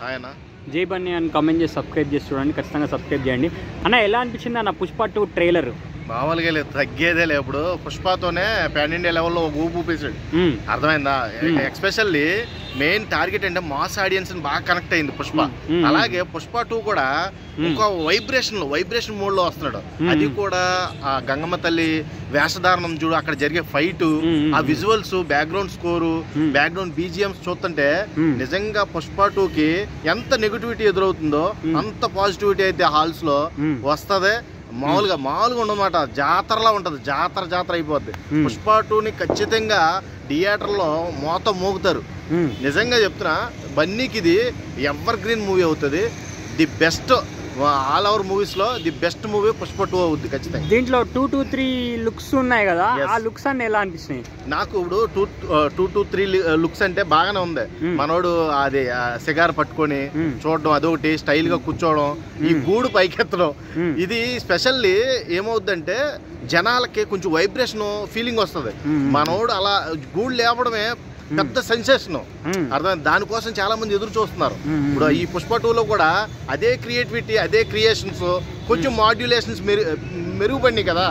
ఆయన జై బన్నీ అని కామెంట్ చేసి సబ్స్క్రైబ్ చేసి చూడండి, ఖచ్చితంగా సబ్స్క్రైబ్ చేయండి అన్న. ఎలా అనిపించింది అన్న పుష్ప 2 ట్రైలర్? మామూలుగా లేదు, తగ్గేదే లేదు. ఇప్పుడు పుష్పతోనే పాన్ ఇండియా లెవెల్లో ఊపు ఊపేసాడు, అర్థమైందా? ఎక్స్పెషల్లీ మెయిన్ టార్గెట్ అంటే మాస్ ఆడియన్స్ బాగా కనెక్ట్ అయింది పుష్ప. అలాగే పుష్ప 2 కూడా ఒక వైబ్రేషన్ మోడ్ లో వస్తున్నాడు. అది కూడా ఆ గంగమ్మ తల్లి వేషధారణం చూడు, అక్కడ జరిగే ఫైట్, ఆ visuals, background score, background BGMs చూస్తుంటే నిజంగా పుష్ప 2కి ఎంత నెగిటివిటీ ఎదురవుతుందో అంత పాజిటివిటీ అయితే హాల్స్ లో వస్తుంది. మామూలుగా ఉండదన్నమాట, జాతరలా ఉంటది, జాతర అయిపోద్ది. పుష్ప 2ని ఖచ్చితంగా థియేటర్లో మోగుతారు. నిజంగా చెప్తున్నా, బన్నీకి ఇది ఎవర్ గ్రీన్ మూవీ అవుతుంది. The best all over movies లో ది బెస్ట్ మూవీ పుష్ప 2 అవుద్ది ఖచ్చితంగా. దీంట్లో 2 to 3 లుక్స్ ఉన్నాయి కదా, ఆ లుక్స్ అన్ని ఎలా అనిపిస్తున్నాయి నాకు? ఇప్పుడు 2 to 3 లుక్స్ అంటే బాగానే ఉంది. మనోడు అది సిగార్ పట్టుకొని చూడడం, అదొకటి స్టైల్ గా కూర్చోవడం, ఈ గూడు పైకెత్తడం, ఇది స్పెషల్లీ ఏమవుద్దంటే జనాలకి కొంచెం వైబ్రేషన్ ఫీలింగ్ వస్తుంది. మనోడు అలా గూడు లేపడమే పెద్ద సెన్సేషన్, అర్థం. దానికోసం చాలా మంది ఎదురు చూస్తున్నారు. ఇప్పుడు ఈ పుష్ప 2లో కూడా అదే క్రియేటివిటీ, అదే క్రియేషన్స్, కొంచెం మాడ్యులేషన్స్ మెరుగుపడినాయి కదా,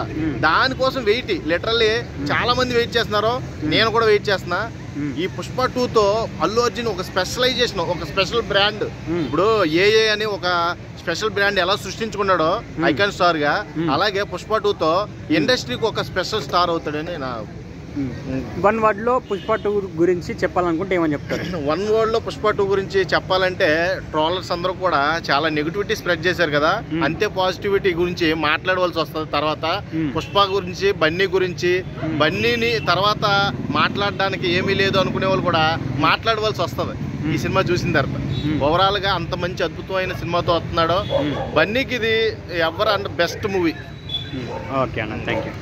దానికోసం వెయిట్, లిటరల్లీ చాలా మంది వెయిట్ చేస్తున్నారు. నేను కూడా వెయిట్ చేస్తున్నా. ఈ పుష్ప 2తో అల్లు అర్జున్ ఒక స్పెషలైజేషన్, ఒక స్పెషల్ బ్రాండ్, ఇప్పుడు ఏఏ అని ఒక స్పెషల్ బ్రాండ్ ఎలా సృష్టించుకున్నాడో ఐకాన్ స్టార్ గా, అలాగే పుష్ప 2తో ఇండస్ట్రీకి ఒక స్పెషల్ స్టార్ అవుతాడని నా. 1 word లో పుష్ప 2 గురించి చెప్పాలనుకుంటే ఏమని చెప్తారు? 1 word లో పుష్ప 2 గురించి చెప్పాలంటే, ట్రోలర్స్ అందరూ కూడా చాలా నెగిటివిటీ స్ప్రెడ్ చేశారు కదా, అంతే పాజిటివిటీ గురించి మాట్లాడవలసి వస్తుంది. తర్వాత పుష్ప గురించి, బన్నీ గురించి, బన్నీని తర్వాత మాట్లాడడానికి ఏమీ లేదు అనుకునే వాళ్ళు కూడా మాట్లాడవలసి వస్తుంది ఈ సినిమా చూసిన తర్వాత. ఓవరాల్ గా అంత మంచి అద్భుతమైన సినిమాతో వస్తున్నాడు బన్నీకి. ఇది ఎవరు బెస్ట్ మూవీ. ఓకే అన్న, థ్యాంక్ యూ.